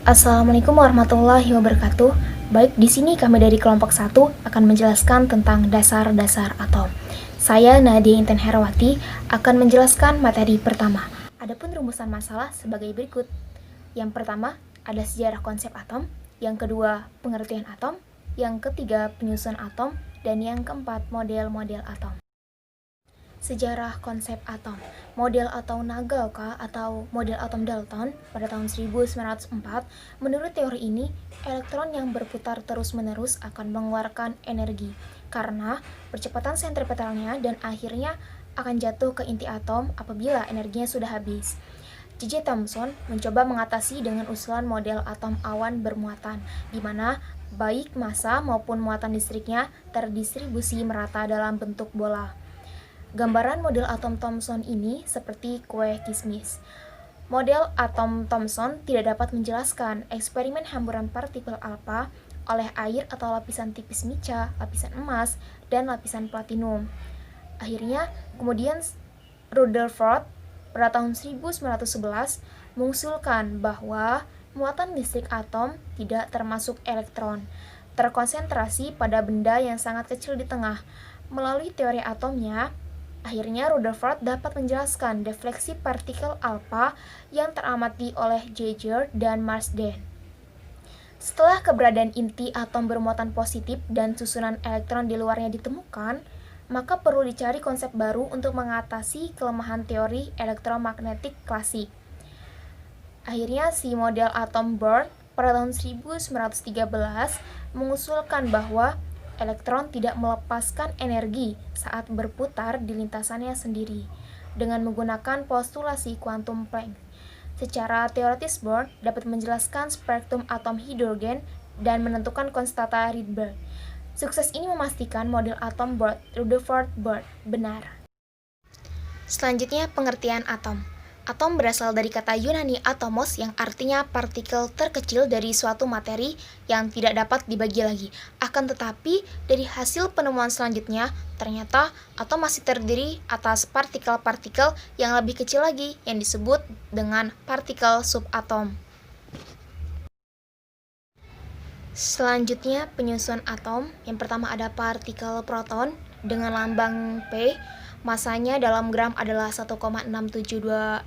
Assalamualaikum warahmatullahi wabarakatuh. Baik, di sini kami dari kelompok 1 akan menjelaskan tentang dasar-dasar atom. Saya Nadia Inten Herawati akan menjelaskan materi pertama. Adapun rumusan masalah sebagai berikut. Yang pertama ada sejarah konsep atom, yang kedua pengertian atom, yang ketiga penyusun atom, dan yang keempat model-model atom. Sejarah konsep atom. Model atau Nagaoka atau model atom Dalton pada tahun 1904, menurut teori ini, elektron yang berputar terus-menerus akan mengeluarkan energi karena percepatan sentripetalnya dan akhirnya akan jatuh ke inti atom apabila energinya sudah habis. J.J. Thomson mencoba mengatasi dengan usulan model atom awan bermuatan, di mana baik massa maupun muatan listriknya terdistribusi merata dalam bentuk bola. Gambaran model atom Thomson ini seperti kue kismis. Model atom Thomson tidak dapat menjelaskan eksperimen hamburan partikel alfa oleh air atau lapisan tipis mica, lapisan emas, dan lapisan platinum. Akhirnya, kemudian Rutherford pada tahun 1911 mengusulkan bahwa muatan listrik atom tidak termasuk elektron, terkonsentrasi pada benda yang sangat kecil di tengah. Melalui teori atomnya, akhirnya Rutherford dapat menjelaskan defleksi partikel alfa yang teramati oleh Geiger dan Marsden. Setelah keberadaan inti atom bermuatan positif dan susunan elektron di luarnya ditemukan, maka perlu dicari konsep baru untuk mengatasi kelemahan teori elektromagnetik klasik. Akhirnya si model atom Bohr pada tahun 1913 mengusulkan bahwa elektron tidak melepaskan energi saat berputar di lintasannya sendiri dengan menggunakan postulasi kuantum Planck. Secara teoritis Bohr dapat menjelaskan spektrum atom hidrogen dan menentukan konstanta Rydberg. Sukses ini memastikan model atom Rutherford-Bohr benar. Selanjutnya pengertian atom. Atom berasal dari kata Yunani atomos yang artinya partikel terkecil dari suatu materi yang tidak dapat dibagi lagi. Akan tetapi, dari hasil penemuan selanjutnya, ternyata atom masih terdiri atas partikel-partikel yang lebih kecil lagi yang disebut dengan partikel subatom. Selanjutnya penyusun atom. Yang pertama ada partikel proton dengan lambang P. Masanya dalam gram adalah 1,6726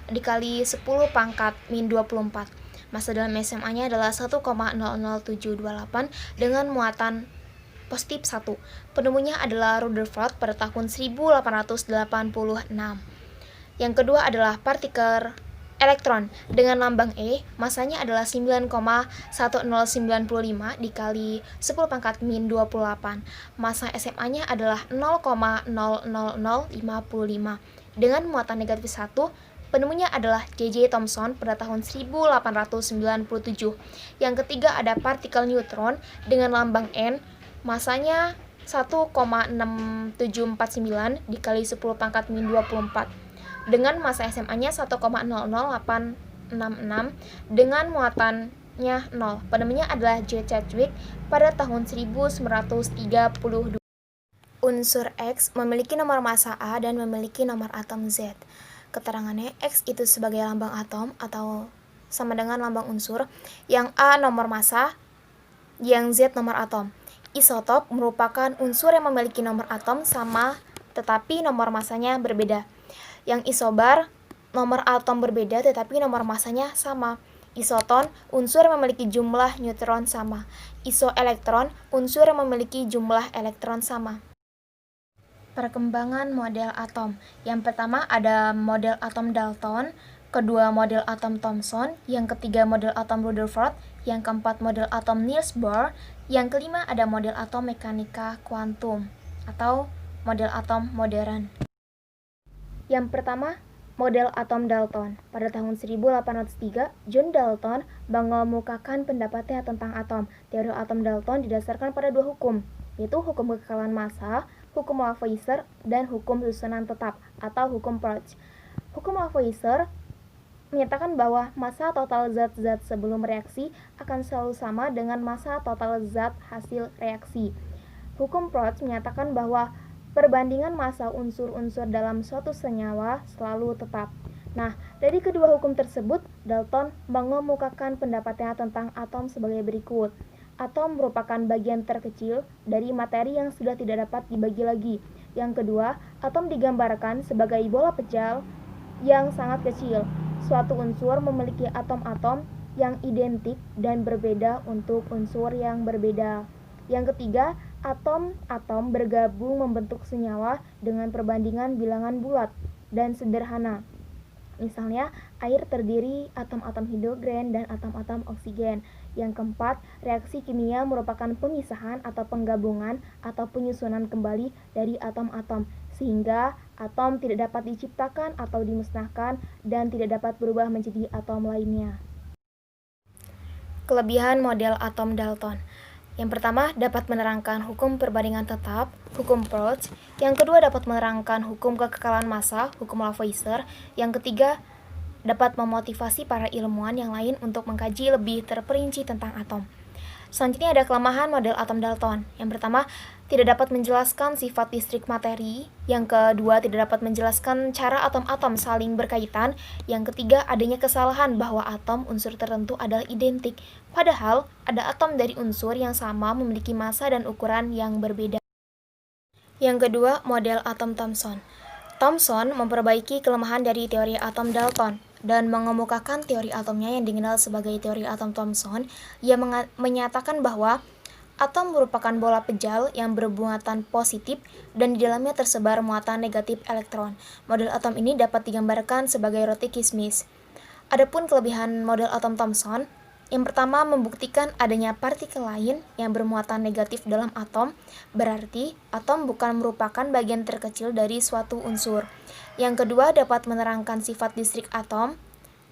dikali 10 pangkat min 24. Massa dalam SMA-nya adalah 1,00728 dengan muatan positif 1. Penemunya adalah Rutherford pada tahun 1886. Yang kedua adalah partikel elektron dengan lambang E, masanya adalah 9,1095 dikali 10 pangkat min 28. Massa SMA-nya adalah 0,00055 dengan muatan negatif 1. Penemunya adalah J.J. Thomson pada tahun 1897. Yang ketiga ada partikel neutron dengan lambang N, masanya 1,6749 dikali 10 pangkat min 24 dengan massa SMA-nya 1,00866 dengan muatannya 0. Penemunya adalah J. Chadwick pada tahun 1932. Unsur X memiliki nomor massa A dan memiliki nomor atom Z. Keterangannya, X itu sebagai lambang atom atau sama dengan lambang unsur, yang A nomor massa, yang Z nomor atom. Isotop merupakan unsur yang memiliki nomor atom sama tetapi nomor massanya berbeda. Yang isobar, nomor atom berbeda tetapi nomor massanya sama. Isoton, unsur yang memiliki jumlah neutron sama. Isoelektron, unsur yang memiliki jumlah elektron sama. Perkembangan model atom. Yang pertama ada model atom Dalton, kedua model atom Thomson, yang ketiga model atom Rutherford, yang keempat model atom Niels Bohr, yang kelima ada model atom mekanika kuantum atau model atom modern. Yang pertama, model atom Dalton. Pada tahun 1803, John Dalton mengemukakan pendapatnya tentang atom. Teori atom Dalton didasarkan pada dua hukum, yaitu hukum kekekalan massa, hukum Lavoisier, dan hukum susunan tetap atau hukum Proust. Hukum Lavoisier menyatakan bahwa massa total zat-zat sebelum reaksi akan selalu sama dengan massa total zat hasil reaksi. Hukum Proust menyatakan bahwa perbandingan massa unsur-unsur dalam suatu senyawa selalu tetap. Nah, dari kedua hukum tersebut, Dalton mengemukakan pendapatnya tentang atom sebagai berikut. Atom merupakan bagian terkecil dari materi yang sudah tidak dapat dibagi lagi. Yang kedua, atom digambarkan sebagai bola pecah yang sangat kecil. Suatu unsur memiliki atom-atom yang identik dan berbeda untuk unsur yang berbeda. Yang ketiga, atom-atom bergabung membentuk senyawa dengan perbandingan bilangan bulat dan sederhana. Misalnya, air terdiri atom-atom hidrogen dan atom-atom oksigen. Yang keempat, reaksi kimia merupakan pemisahan atau penggabungan atau penyusunan kembali dari atom-atom, sehingga atom tidak dapat diciptakan atau dimusnahkan dan tidak dapat berubah menjadi atom lainnya. Kelebihan model atom Dalton. Yang pertama, dapat menerangkan hukum perbandingan tetap, hukum Peirce. Yang kedua, dapat menerangkan hukum kekekalan massa, hukum Lavoisier. Yang ketiga, dapat memotivasi para ilmuwan yang lain untuk mengkaji lebih terperinci tentang atom. Selanjutnya ada kelemahan model atom Dalton. Yang pertama, tidak dapat menjelaskan sifat listrik materi. Yang kedua, tidak dapat menjelaskan cara atom-atom saling berkaitan. Yang ketiga, adanya kesalahan bahwa atom unsur tertentu adalah identik. Padahal, ada atom dari unsur yang sama memiliki massa dan ukuran yang berbeda. Yang kedua, model atom Thomson. Thomson memperbaiki kelemahan dari teori atom Dalton dan mengemukakan teori atomnya yang dikenal sebagai teori atom Thomson. Ia menyatakan bahwa atom merupakan bola pejal yang bermuatan positif dan di dalamnya tersebar muatan negatif elektron. Model atom ini dapat digambarkan sebagai roti kismis. Adapun kelebihan model atom Thomson, yang pertama membuktikan adanya partikel lain yang bermuatan negatif dalam atom, berarti atom bukan merupakan bagian terkecil dari suatu unsur. Yang kedua, dapat menerangkan sifat listrik atom.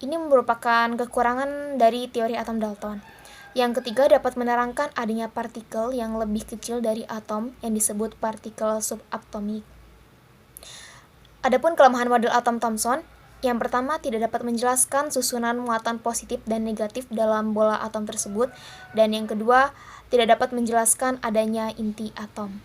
Ini merupakan kekurangan dari teori atom Dalton. Yang ketiga, dapat menerangkan adanya partikel yang lebih kecil dari atom yang disebut partikel subatomik. Adapun kelemahan model atom Thomson, yang pertama tidak dapat menjelaskan susunan muatan positif dan negatif dalam bola atom tersebut, dan yang kedua tidak dapat menjelaskan adanya inti atom.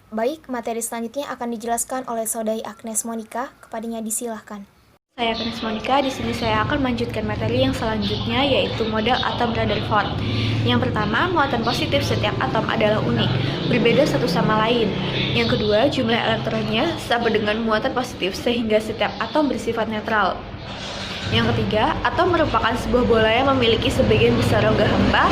Baik, materi selanjutnya akan dijelaskan oleh Saudari Agnes Monica. Kepadanya disilahkan. Saya Agnes Monica, di sini saya akan melanjutkan materi yang selanjutnya, yaitu model atom Rutherford. Yang pertama, muatan positif setiap atom adalah unik, berbeda satu sama lain. Yang kedua, jumlah elektronnya sama dengan muatan positif sehingga setiap atom bersifat netral. Yang ketiga, atom merupakan sebuah bola yang memiliki sebagian besar rongga hampa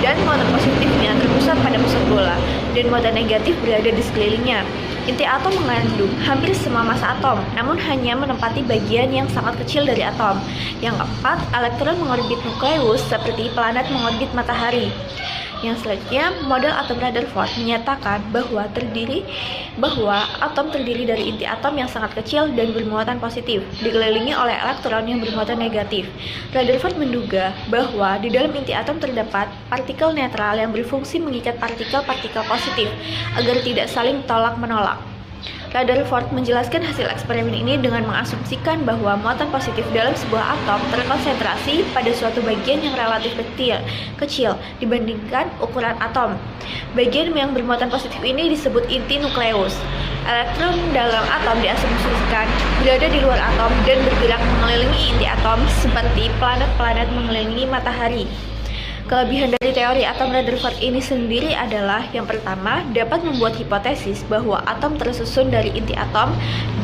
dan muatan positifnya terpusat pada pusat bola dan muatan negatif berada di sekelilingnya. Inti atom mengandung hampir semua massa atom, namun hanya menempati bagian yang sangat kecil dari atom. Yang keempat, elektron mengorbit nukleus seperti planet mengorbit matahari. Yang selanjutnya, model atom Rutherford menyatakan bahwa atom terdiri dari inti atom yang sangat kecil dan bermuatan positif, dikelilingi oleh elektron yang bermuatan negatif. Rutherford menduga bahwa di dalam inti atom terdapat partikel netral yang berfungsi mengikat partikel-partikel positif agar tidak saling tolak-menolak. Rutherford menjelaskan hasil eksperimen ini dengan mengasumsikan bahwa muatan positif dalam sebuah atom terkonsentrasi pada suatu bagian yang relatif kecil dibandingkan ukuran atom. Bagian yang bermuatan positif ini disebut inti nukleus. Elektron dalam atom diasumsikan berada di luar atom dan bergerak mengelilingi inti atom seperti planet-planet mengelilingi matahari. Kelebihan dari teori atom Rutherford ini sendiri adalah yang pertama, dapat membuat hipotesis bahwa atom tersusun dari inti atom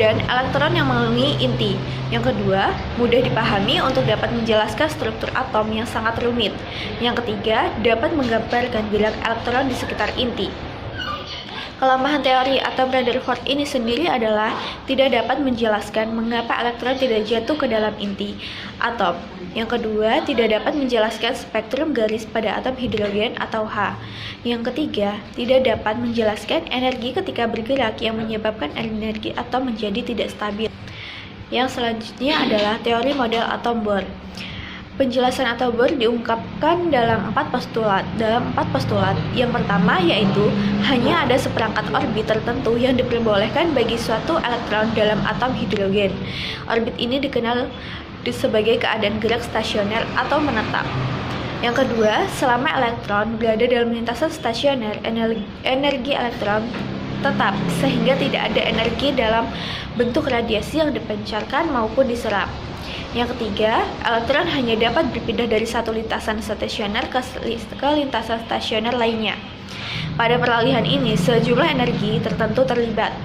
dan elektron yang mengelilingi inti. Yang kedua, mudah dipahami untuk dapat menjelaskan struktur atom yang sangat rumit. Yang ketiga, dapat menggambarkan gerak elektron di sekitar inti. Kelemahan teori atom Rutherford ini sendiri adalah tidak dapat menjelaskan mengapa elektron tidak jatuh ke dalam inti atom. Yang kedua, tidak dapat menjelaskan spektrum garis pada atom hidrogen atau H. Yang ketiga, tidak dapat menjelaskan energi ketika bergerak yang menyebabkan energi atom menjadi tidak stabil. Yang selanjutnya adalah teori model atom Bohr. Penjelasan atom Bohr diungkapkan dalam 4 postulat. Yang pertama yaitu hanya ada seperangkat orbit tertentu yang diperbolehkan bagi suatu elektron dalam atom hidrogen. Orbit ini dikenal sebagai keadaan gerak stasioner atau menetap. Yang kedua, selama elektron berada dalam lintasan stasioner, energi elektron tetap sehingga tidak ada energi dalam bentuk radiasi yang dipancarkan maupun diserap. Yang ketiga, elektron hanya dapat berpindah dari satu lintasan stasioner ke lintasan stasioner lainnya. Pada peralihan ini, sejumlah energi tertentu terlibat.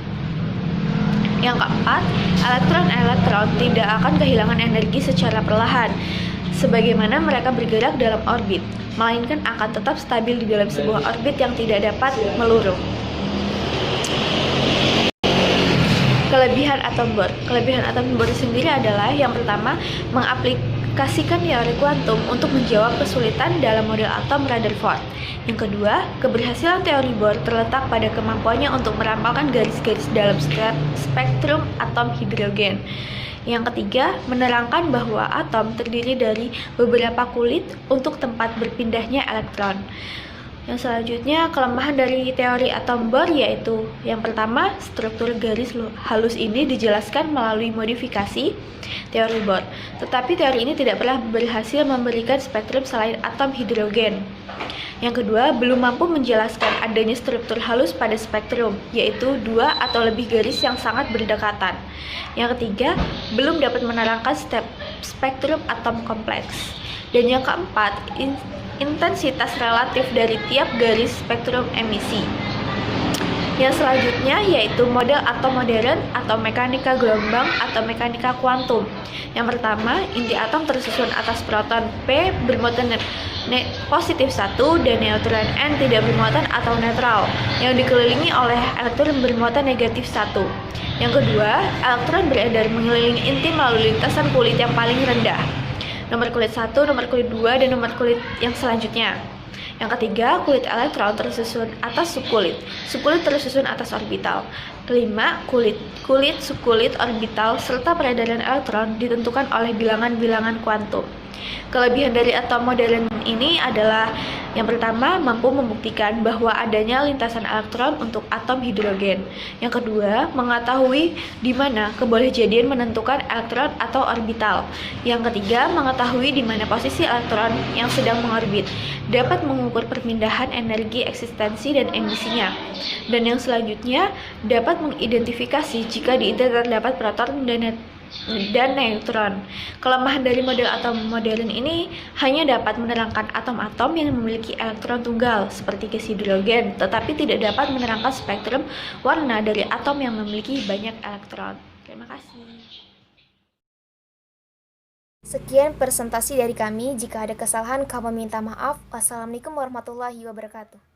Yang keempat, elektron-elektron tidak akan kehilangan energi secara perlahan, sebagaimana mereka bergerak dalam orbit, melainkan akan tetap stabil di dalam sebuah orbit yang tidak dapat melurung. Kelebihan atom Bohr. Kelebihan atom Bohr sendiri adalah yang pertama, mengaplikasikan teori kuantum untuk menjawab kesulitan dalam model atom Rutherford. Yang kedua, keberhasilan teori Bohr terletak pada kemampuannya untuk merampalkan garis-garis dalam spektrum atom hidrogen. Yang ketiga, menerangkan bahwa atom terdiri dari beberapa kulit untuk tempat berpindahnya elektron. Yang selanjutnya, kelemahan dari teori atom Bohr yaitu yang pertama, struktur garis halus ini dijelaskan melalui modifikasi teori Bohr. Tetapi teori ini tidak pernah berhasil memberikan spektrum selain atom hidrogen. Yang kedua, belum mampu menjelaskan adanya struktur halus pada spektrum, yaitu dua atau lebih garis yang sangat berdekatan. Yang ketiga, belum dapat menerangkan spektrum atom kompleks. Dan yang keempat, intensitas relatif dari tiap garis spektrum emisi. Yang selanjutnya yaitu model atom modern atau mekanika gelombang atau mekanika kuantum. Yang pertama, inti atom tersusun atas proton P bermuatan positif 1 dan neutron N tidak bermuatan atau netral yang dikelilingi oleh elektron bermuatan negatif 1. Yang kedua, elektron beredar mengelilingi inti melalui lintasan kulit yang paling rendah. Nomor kulit 1, nomor kulit 2, dan nomor kulit yang selanjutnya. Yang ketiga, kulit elektron tersusun atas subkulit. Subkulit tersusun atas orbital. Kelima, kulit subkulit orbital serta peredaran elektron ditentukan oleh bilangan-bilangan kuantum. Kelebihan dari atom modern ini adalah yang pertama, mampu membuktikan bahwa adanya lintasan elektron untuk atom hidrogen. Yang kedua, mengetahui di mana kebolehjadian menentukan elektron atau orbital. Yang ketiga, mengetahui di mana posisi elektron yang sedang mengorbit. Dapat mengukur perpindahan energi eksistensi dan emisinya. Dan yang selanjutnya, dapat mengidentifikasi jika di inti terdapat proton dan neutron. Kelemahan dari model atom modern ini hanya dapat menerangkan atom-atom yang memiliki elektron tunggal seperti gas hidrogen, tetapi tidak dapat menerangkan spektrum warna dari atom yang memiliki banyak elektron. Terima kasih. Sekian presentasi dari kami. Jika ada kesalahan, kami minta maaf. Wassalamualaikum warahmatullahi wabarakatuh.